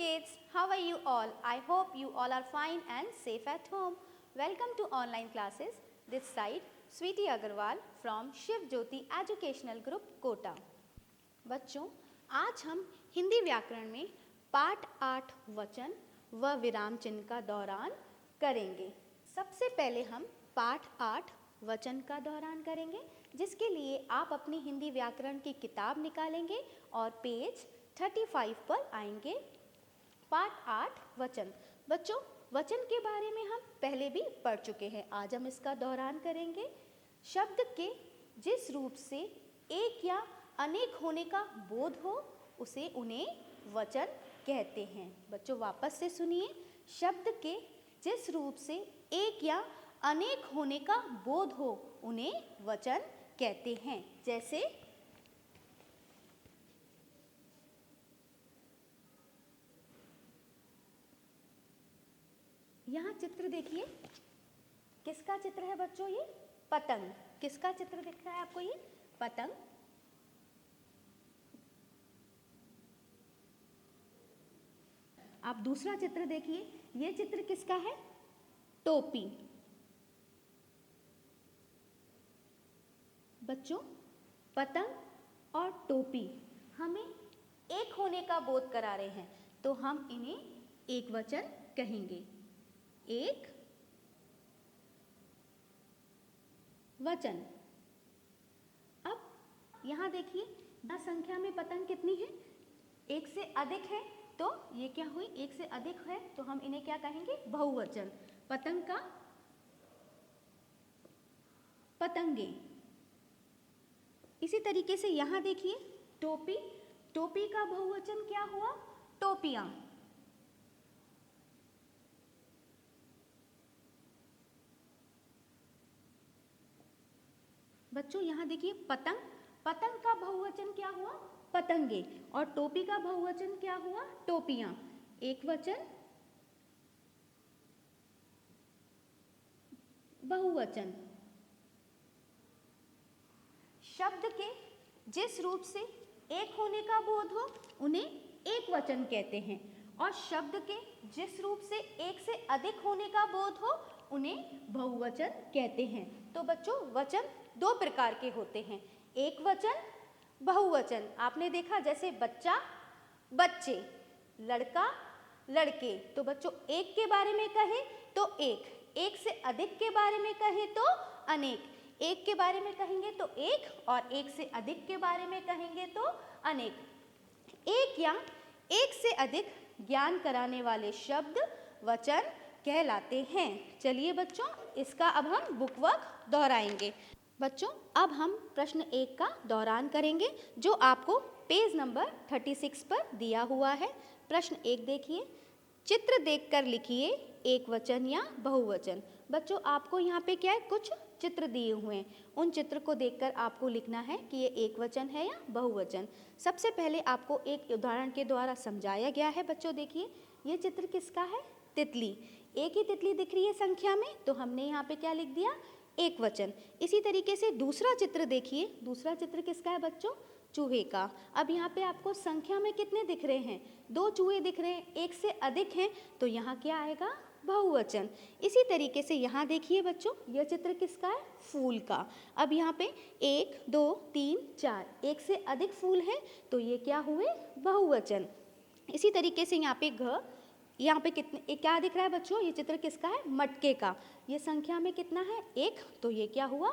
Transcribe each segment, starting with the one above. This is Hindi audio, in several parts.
kids, how are you all? I hope you all are fine and safe at home. Welcome to online classes. This side Sweety Agarwal from Shiv Jyoti Educational Group Kota. बच्चों, आज हम हिंदी व्याकरण में पाठ 8 वचन व विराम चिन्ह का दौरान करेंगे। सबसे पहले हम पाठ 8 वचन का दौरान करेंगे, जिसके लिए आप अपनी हिंदी व्याकरण की किताब निकालेंगे और पेज 35 पर आएंगे। पाठ 8 वचन। बच्चों, वचन के बारे में हम पहले भी पढ़ चुके हैं, आज हम इसका दौरान करेंगे। शब्द के जिस रूप से एक या अनेक होने का बोध हो उसे उन्हें वचन कहते हैं। बच्चों, वापस से सुनिए। शब्द के जिस रूप से एक या अनेक होने का बोध हो उन्हें वचन कहते हैं। जैसे यहाँ चित्र देखिए, किसका चित्र है बच्चों? ये पतंग। किसका चित्र दिख रहा है आपको? ये पतंग। आप दूसरा चित्र देखिए, ये चित्र किसका है? टोपी। बच्चों, पतंग और टोपी हमें एक होने का बोध करा रहे हैं, तो हम इन्हें एक वचन कहेंगे। एक वचन। अब यहां देखिए, यहाँ संख्या में पतंग कितनी है? एक से अधिक है, तो ये क्या हुई? एक से अधिक है तो हम इन्हें क्या कहेंगे? बहुवचन। पतंग का पतंगे। इसी तरीके से यहां देखिए, टोपी। टोपी का बहुवचन क्या हुआ? टोपियां। बच्चों, यहां देखिए, पतंग। पतंग का बहुवचन क्या हुआ? पतंगे। और टोपी का बहुवचन क्या हुआ? टोपियां। एक वचन, बहुवचन। शब्द के जिस रूप से एक होने का बोध हो उन्हें एक वचन कहते हैं, और शब्द के जिस रूप से एक से अधिक होने का बोध हो उन्हें बहुवचन कहते हैं। तो बच्चों, वचन दो प्रकार के होते हैं, एक वचन, बहुवचन। आपने देखा, जैसे बच्चा, बच्चे, लड़का, लड़के। तो बच्चों, एक के बारे में कहें तो एक, एक से अधिक के बारे में कहें तो अनेक, एक के बारे में कहेंगे तो एक, और एक से अधिक के बारे में कहेंगे तो अनेक। एक या एक से अधिक ज्ञान कराने वाले शब्द वचन कहलाते हैं। चलिए बच्चों, इसका अब हम बुक वर्क दोहराएंगे। बच्चों, अब हम प्रश्न 1 का दौरान करेंगे, जो आपको पेज नंबर 36 पर दिया हुआ है। प्रश्न 1 देखिए, चित्र देखकर लिखिए एक वचन या बहुवचन। बच्चों, आपको यहाँ पे क्या है? कुछ चित्र दिए हुए हैं, उन चित्र को देखकर आपको लिखना है कि ये एक वचन है या बहुवचन। सबसे पहले आपको एक उदाहरण के द्वारा समझाया गया है। बच्चों देखिए, ये चित्र किसका है? तितली। एक ही तितली दिख रही है संख्या में, तो हमने यहाँ पे क्या लिख दिया? एक वचन। इसी तरीके से दूसरा चित्र देखिए, दूसरा चित्र किसका है बच्चों? चूहे का। अब यहाँ पे आपको संख्या में कितने दिख रहे हैं? 2 चूहे दिख रहे हैं, एक से अधिक हैं, तो यहाँ क्या आएगा? बहुवचन। इसी तरीके से यहाँ देखिए बच्चों, यह चित्र किसका है? फूल का। अब यहाँ पे 1 2 3 4, एक से अधिक फूल हैं, तो ये क्या हुए? बहुवचन। इसी तरीके से यहाँ पे यहाँ पे कितने, क्या दिख रहा है बच्चों? ये चित्र किसका है? मटके का। ये संख्या में कितना है? 1, तो ये क्या हुआ?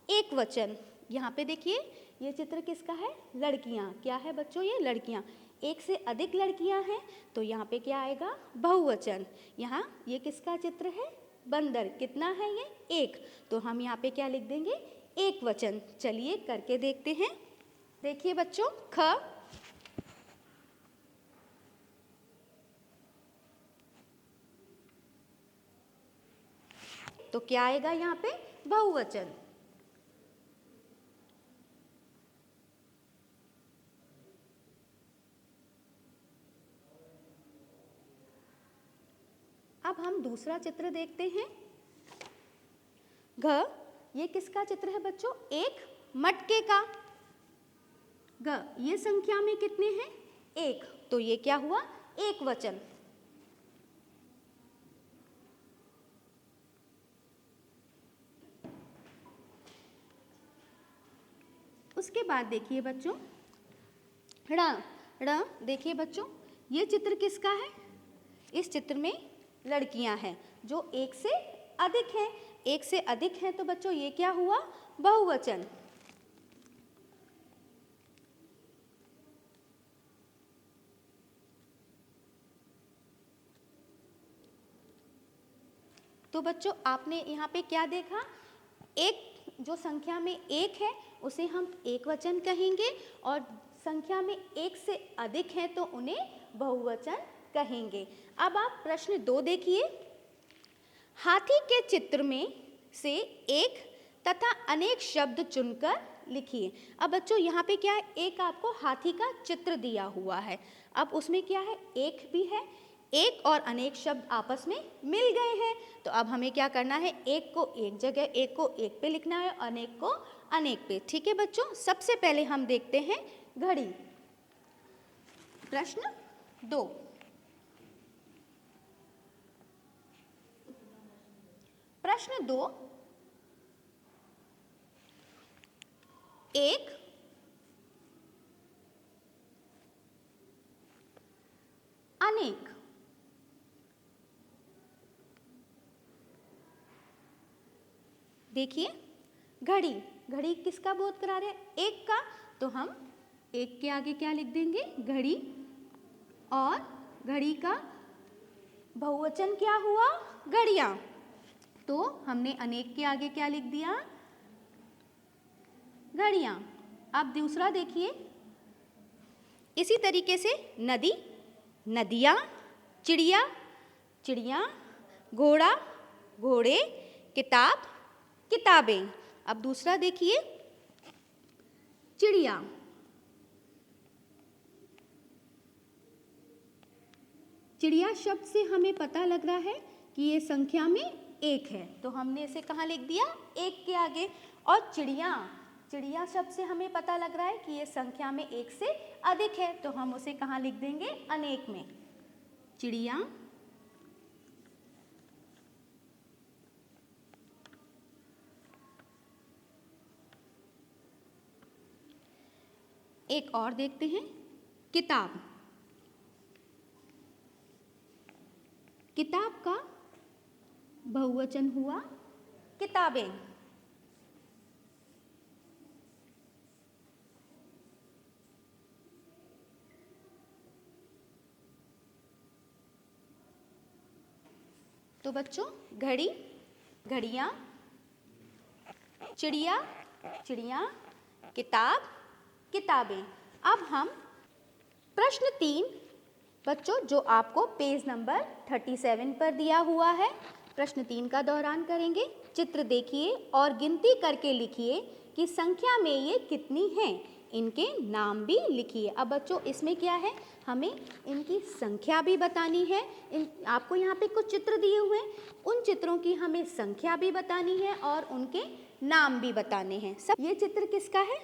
एक वचन। यहाँ पे देखिए, ये चित्र किसका है? लड़कियाँ। क्या है बच्चों? ये लड़कियाँ। एक से अधिक लड़कियाँ हैं, तो यहाँ पे क्या आएगा? बहुवचन। यहाँ ये किसका चित्र है? बंदर। कितना है ये? 1, तो हम यहाँ पे क्या लिख देंगे? एक वचन। चलिए करके देखते हैं। देखिए बच्चों, ख। तो क्या आएगा यहाँ पे? बहुवचन। अब हम दूसरा चित्र देखते हैं। घ। ये किसका चित्र है बच्चों? एक मटके का। घ। ये संख्या में कितने हैं? 1, तो ये क्या हुआ? एक वचन। उसके बाद देखिए बच्चों ड़ ड़ देखिए बच्चों, ये चित्र किसका है? इस चित्र में लड़कियां हैं जो एक से अधिक हैं। एक से अधिक हैं तो बच्चों ये क्या हुआ? बहुवचन। तो बच्चों आपने यहाँ पे क्या देखा? एक जो संख्या में एक है उसे हम एक वचन कहेंगे और संख्या में एक से अधिक है तो उन्हें बहुवचन कहेंगे। अब आप प्रश्न 2 देखिए। हाथी के चित्र में से एक तथा अनेक शब्द चुनकर लिखिए। अब बच्चों यहाँ पे क्या है? एक आपको हाथी का चित्र दिया हुआ है। अब उसमें क्या है? एक भी है, एक और अनेक शब्द आपस में मिल गए हैं। तो अब हमें क्या करना है? एक को एक जगह, एक को एक पे लिखना है, अनेक को अनेक पे। ठीक है बच्चों, सबसे पहले हम देखते हैं घड़ी। प्रश्न 2। प्रश्न 2, एक अनेक। देखिए घड़ी, घड़ी किसका बोध करा रहे हैं? एक का। तो हम एक के आगे क्या लिख देंगे? घड़ी। और घड़ी का बहुवचन क्या हुआ? घड़ियां। तो हमने अनेक के आगे क्या लिख दिया? घड़ियां। अब दूसरा देखिए, इसी तरीके से नदी, नदियां, चिड़िया, चिड़िया, घोड़ा, घोड़े, किताब, किताबें। अब दूसरा देखिए, चिड़िया, चिड़िया शब्द से हमें पता लग रहा है कि ये संख्या में एक है, तो हमने इसे कहाँ लिख दिया? एक के आगे। और चिड़िया, चिड़िया शब्द से हमें पता लग रहा है कि ये संख्या में एक से अधिक है, तो हम उसे कहाँ लिख देंगे? अनेक में। चिड़िया, एक और देखते हैं, किताब। किताब का बहुवचन हुआ किताबें। तो बच्चों घड़ी, घड़ियां, चिड़िया, चिड़िया, किताब, किताबें। अब हम प्रश्न 3 बच्चों जो आपको पेज नंबर 37 पर दिया हुआ है, प्रश्न 3 का दोहरान करेंगे। चित्र देखिए और गिनती करके लिखिए कि संख्या में ये कितनी हैं, इनके नाम भी लिखिए। अब बच्चों इसमें क्या है? हमें इनकी संख्या भी बतानी है। आपको यहाँ पे कुछ चित्र दिए हुए हैं, उन चित्रों की हमें संख्या भी बतानी है और उनके नाम भी बताने हैं। सब ये चित्र किसका है?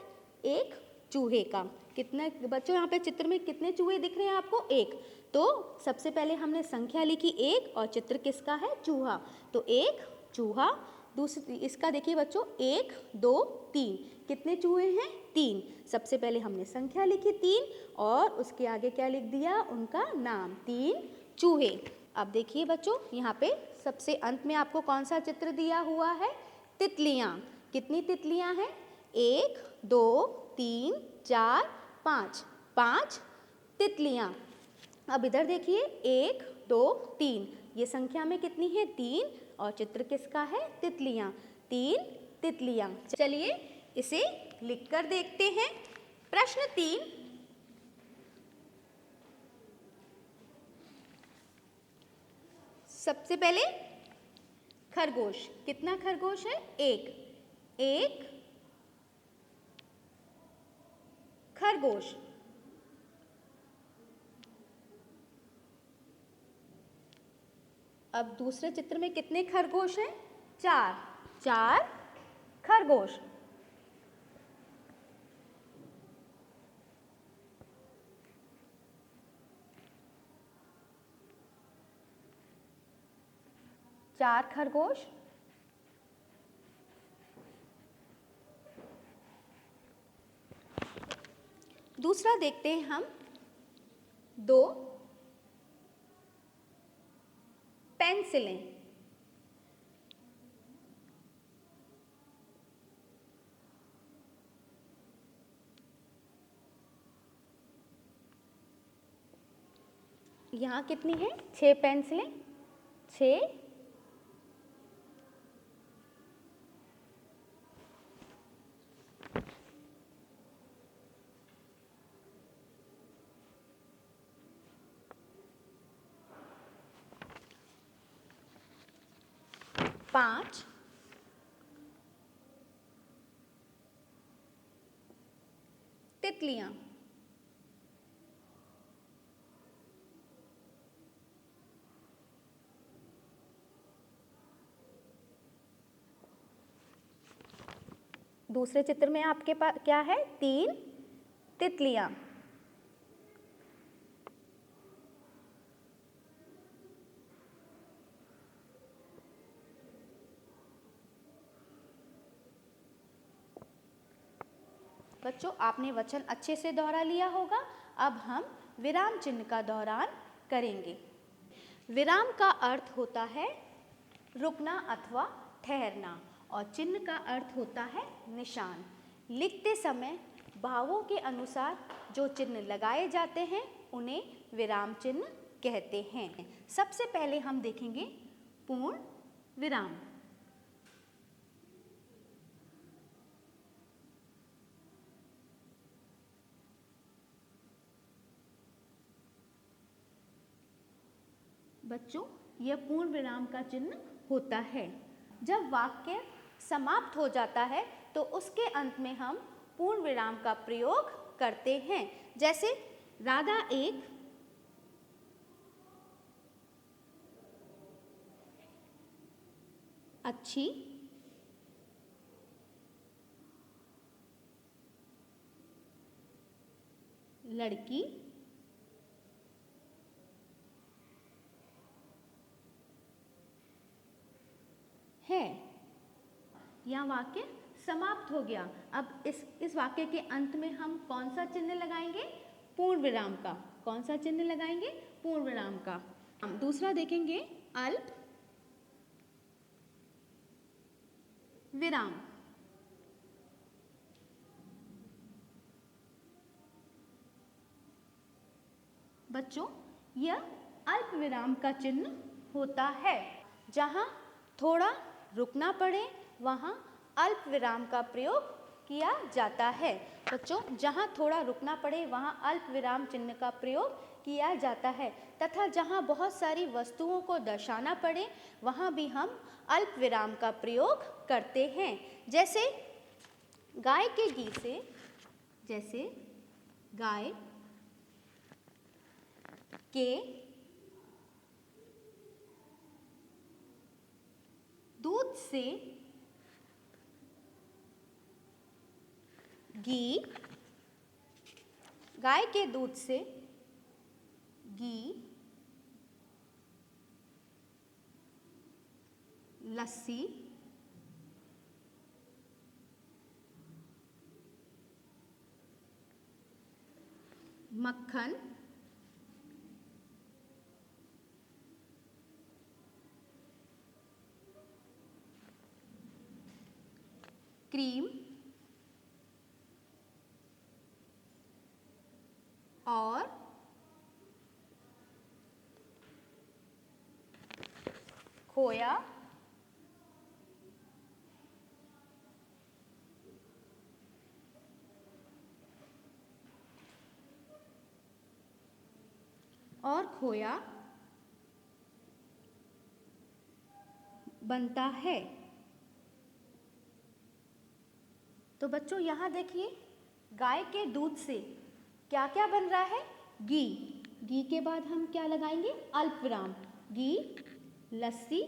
एक चूहे का। कितने बच्चों यहाँ पे चित्र में कितने चूहे दिख रहे हैं आपको? एक। तो सबसे पहले हमने संख्या लिखी एक और चित्र किसका है? चूहा। तो एक चूहा। दूसरी इसका देखिए बच्चों 1 2 3, कितने चूहे हैं? 3। सबसे पहले हमने संख्या लिखी 3 और उसके आगे क्या लिख दिया? उनका नाम, 3 चूहे। अब देखिए बच्चों यहाँ पे सबसे अंत में आपको कौन सा चित्र दिया हुआ है? तितलियाँ। कितनी तितलियाँ हैं? 1 2 3 4 5, 5 तितलियाँ। अब इधर देखिए 1 2 3, ये संख्या में कितनी है? 3 और चित्र किसका है? तितलियाँ, 3 तितलियाँ। चलिए इसे लिखकर देखते हैं। प्रश्न 3, सबसे पहले खरगोश। कितना खरगोश है? एक खरगोश। अब दूसरे चित्र में कितने खरगोश हैं? 4 खरगोश। 4 खरगोश। दूसरा देखते हैं हम 2 पेंसिलें। यहाँ कितनी है? 6 पेंसिलें। 6 5 तितलियां। दूसरे चित्र में आपके पास क्या है? 3 तितलियां। बच्चों, आपने वचन अच्छे से दोहरा लिया होगा। अब हम विराम चिन्ह का दोहरान करेंगे। विराम का अर्थ होता है रुकना अथवा ठहरना और चिन्ह का अर्थ होता है निशान। लिखते समय भावों के अनुसार जो चिन्ह लगाए जाते हैं उन्हें विराम चिन्ह कहते हैं। सबसे पहले हम देखेंगे पूर्ण विराम। बच्चों, यह पूर्ण विराम का चिन्ह होता है। जब वाक्य समाप्त हो जाता है तो उसके अंत में हम पूर्ण विराम का प्रयोग करते हैं। जैसे राधा एक अच्छी लड़की है। यह वाक्य समाप्त हो गया। अब इस वाक्य के अंत में हम कौन सा चिन्ह लगाएंगे? पूर्ण विराम का। कौन सा चिन्ह लगाएंगे? पूर्ण विराम का। हम दूसरा देखेंगे अल्प विराम। बच्चों, यह अल्प विराम का चिन्ह होता है। जहाँ थोड़ा रुकना पड़े वहाँ अल्प विराम का प्रयोग किया जाता है। बच्चों, जहाँ थोड़ा रुकना पड़े वहाँ अल्प विराम चिन्ह का प्रयोग किया जाता है तथा जहाँ बहुत सारी वस्तुओं को दर्शाना पड़े वहाँ भी हम अल्प विराम का प्रयोग करते हैं। जैसे गाय के घी से, जैसे गाय के दूध से घी, गाय के दूध से घी, लस्सी, मक्खन, क्रीम और खोया बनता है। तो बच्चों, यहाँ देखिए गाय के दूध से क्या क्या बन रहा है? घी। घी के बाद हम क्या लगाएंगे? अल्प विराम। घी, लस्सी,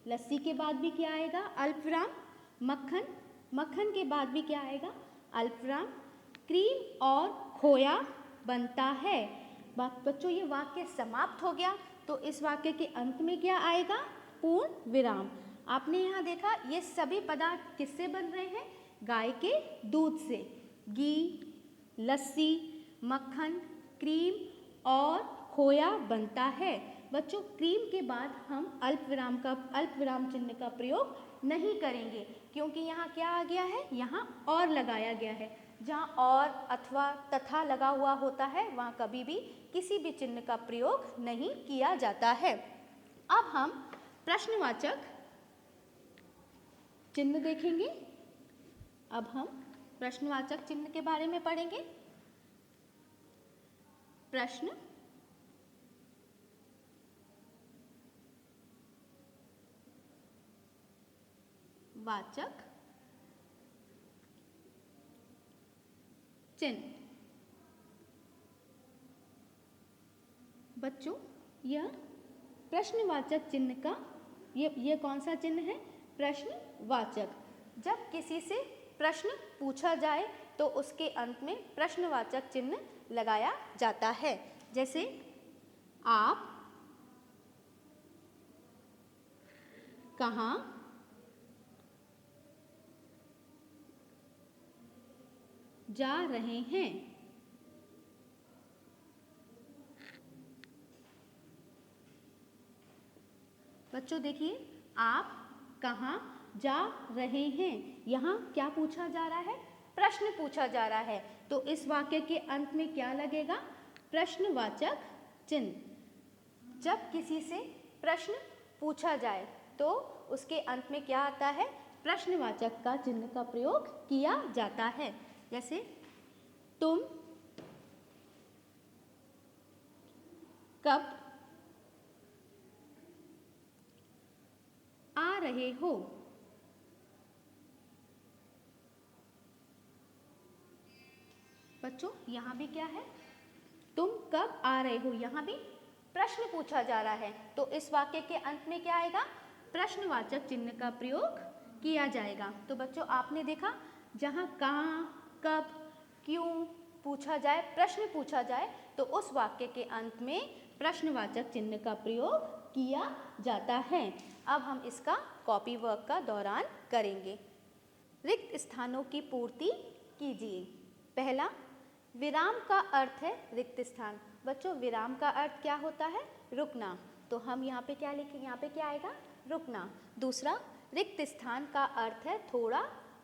लस्सी के बाद भी क्या आएगा? अल्प विराम। मक्खन, मक्खन के बाद भी क्या आएगा? अल्प विराम। क्रीम और खोया बनता है। बच्चों, ये वाक्य समाप्त हो गया तो इस वाक्य के अंत में क्या आएगा? पूर्ण विराम। आपने यहाँ देखा ये सभी पदार्थ किससे बन रहे हैं? गाय के दूध से। घी, लस्सी, मक्खन, क्रीम और खोया बनता है। बच्चों क्रीम के बाद हम अल्पविराम चिन्ह का प्रयोग नहीं करेंगे, क्योंकि यहाँ क्या आ गया है? यहाँ और लगाया गया है। जहाँ और अथवा तथा लगा हुआ होता है वहाँ कभी भी किसी भी चिन्ह का प्रयोग नहीं किया जाता है। अब हम प्रश्नवाचक चिन्ह देखेंगे। अब हम प्रश्नवाचक चिन्ह के बारे में पढ़ेंगे। प्रश्न वाचक चिन्ह। बच्चों यह प्रश्नवाचक चिन्ह का ये कौन सा चिन्ह है? प्रश्नवाचक। जब किसी से प्रश्न पूछा जाए तो उसके अंत में प्रश्नवाचक चिन्ह लगाया जाता है। जैसे आप कहाँ जा रहे हैं? बच्चों देखिए, आप कहाँ जा रहे हैं, यहाँ क्या पूछा जा रहा है? प्रश्न पूछा जा रहा है। तो इस वाक्य के अंत में क्या लगेगा? प्रश्नवाचक चिन्ह। जब किसी से प्रश्न पूछा जाए तो उसके अंत में क्या आता है? प्रश्नवाचक का चिन्ह का प्रयोग किया जाता है। जैसे तुम कब आ रहे हो? बच्चों यहाँ भी क्या है? तुम कब आ रहे हो, यहाँ भी प्रश्न पूछा जा रहा है। तो इस वाक्य के अंत में क्या आएगा? प्रश्नवाचक चिन्ह का प्रयोग किया जाएगा। तो बच्चों आपने देखा, जहाँ कहाँ, कब, क्यों पूछा जाए, प्रश्न पूछा जाए तो उस वाक्य के अंत में प्रश्नवाचक चिन्ह का प्रयोग किया जाता है। अब हम इसका कॉपी वर्क का दौरान करेंगे। रिक्त स्थानों की पूर्ति कीजिए। पहला, विराम का अर्थ है रिक्त स्थान। बच्चों विराम का अर्थ क्या होता है? रुकना। तो हम यहाँ पे क्या लिखेंगे? यहाँ पे क्या आएगा? रुकना। दूसरा, रिक्त स्थान का अर्थ है थोड़ा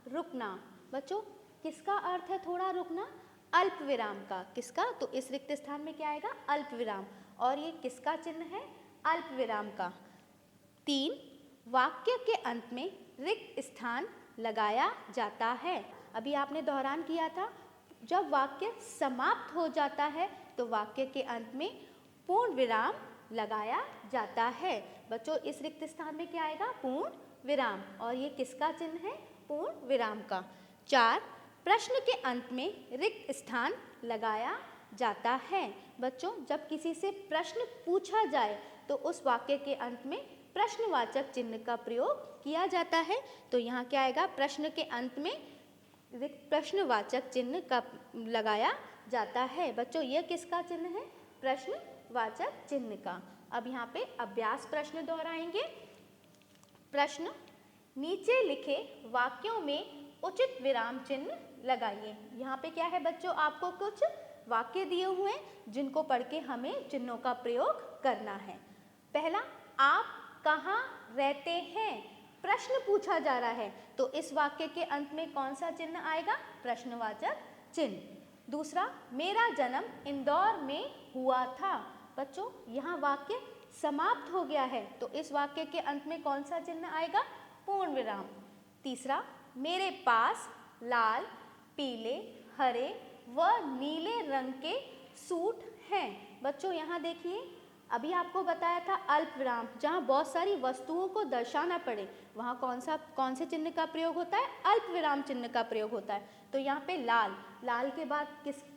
रुकना। बच्चों किसका अर्थ है थोड़ा रुकना? अल्प विराम का। किसका? तो इस रिक्त स्थान में क्या आएगा? अल्प विराम। और ये किसका चिन्ह है? अल्प विराम का। 3, वाक्य के अंत में रिक्त स्थान लगाया जाता है। अभी आपने दोहरान किया था, जब वाक्य समाप्त हो जाता है तो वाक्य के अंत में पूर्ण विराम लगाया जाता है। बच्चों इस रिक्त स्थान में क्या आएगा? पूर्ण विराम। और ये किसका चिन्ह है? पूर्ण विराम का। 4, प्रश्न के अंत में रिक्त स्थान लगाया जाता है। बच्चों जब किसी से प्रश्न पूछा जाए तो उस वाक्य के अंत में प्रश्नवाचक चिन्ह का प्रयोग किया जाता है। तो यहाँ क्या आएगा? प्रश्न के अंत में प्रश्नवाचक चिन्ह का लगाया जाता है। बच्चों यह किसका चिन्ह है? प्रश्नवाचक चिन्ह का। अब यहाँ पे अभ्यास प्रश्न दोहराएंगे। प्रश्न, नीचे लिखे वाक्यों में उचित विराम चिन्ह लगाइए। यहाँ पे क्या है बच्चों? आपको कुछ वाक्य दिए हुए हैं जिनको पढ़ के हमें चिन्हों का प्रयोग करना है। पहला, आप कहाँ रहते हैं? प्रश्न पूछा जा रहा है तो इस वाक्य के अंत में कौन सा चिन्ह आएगा? प्रश्नवाचक चिन्ह। दूसरा, मेरा जन्म इंदौर में हुआ था। बच्चों यहाँ वाक्य समाप्त हो गया है तो इस वाक्य के अंत में कौन सा चिन्ह आएगा? पूर्ण विराम। तीसरा, मेरे पास लाल, पीले, हरे व नीले रंग के सूट हैं। बच्चों यहाँ देखिए, अभी आपको बताया था अल्प विराम, जहाँ बहुत सारी वस्तुओं को दर्शाना पड़े वहाँ कौन से चिन्ह का प्रयोग होता है? अल्प विराम चिन्ह का प्रयोग होता है। तो यहाँ पे लाल के बाद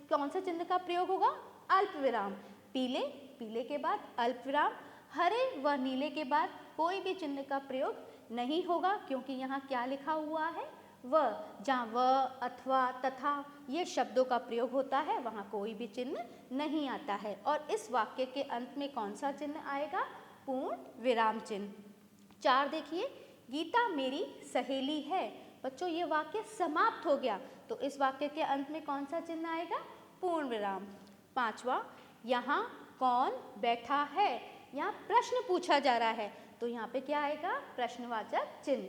कौन से चिन्ह का प्रयोग होगा? अल्प विराम। पीले के बाद अल्प विराम। हरे व नीले के बाद कोई भी चिन्ह का प्रयोग नहीं होगा, क्योंकि यहाँ क्या लिखा हुआ है? व। जहाँ व, अथवा, तथा ये शब्दों का प्रयोग होता है वहाँ कोई भी चिन्ह नहीं आता है। और इस वाक्य के अंत में कौन सा चिन्ह आएगा? पूर्ण विराम चिन्ह। 4 देखिए, गीता मेरी सहेली है। बच्चों ये वाक्य समाप्त हो गया, तो इस वाक्य के अंत में कौन सा चिन्ह आएगा? पूर्ण विराम। 5वां, यहाँ कौन बैठा है? यहाँ प्रश्न पूछा जा रहा है, तो यहाँ पे क्या आएगा? प्रश्नवाचक चिन्ह।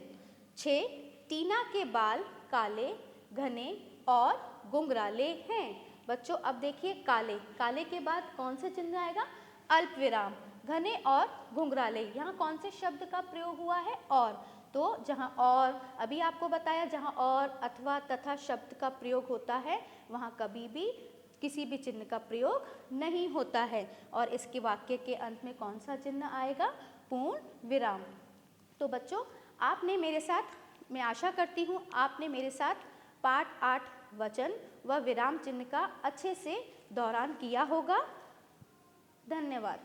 6, टीना के बाल काले, घने और घुंघराले हैं। बच्चों अब देखिए, काले, काले के बाद कौन सा चिन्ह आएगा? अल्प विराम। घने और घुंघराले, यहाँ कौन से शब्द का प्रयोग हुआ है? और। तो जहाँ और, अभी आपको बताया, जहाँ और अथवा तथा शब्द का प्रयोग होता है वहाँ कभी भी किसी भी चिन्ह का प्रयोग नहीं होता है। और इसके वाक्य के अंत में कौन सा चिन्ह आएगा? पूर्ण विराम। तो बच्चों आपने मेरे साथ, मैं आशा करती हूँ आपने मेरे साथ पाठ 8 वचन व विराम चिन्ह का अच्छे से दोहरान किया होगा। धन्यवाद।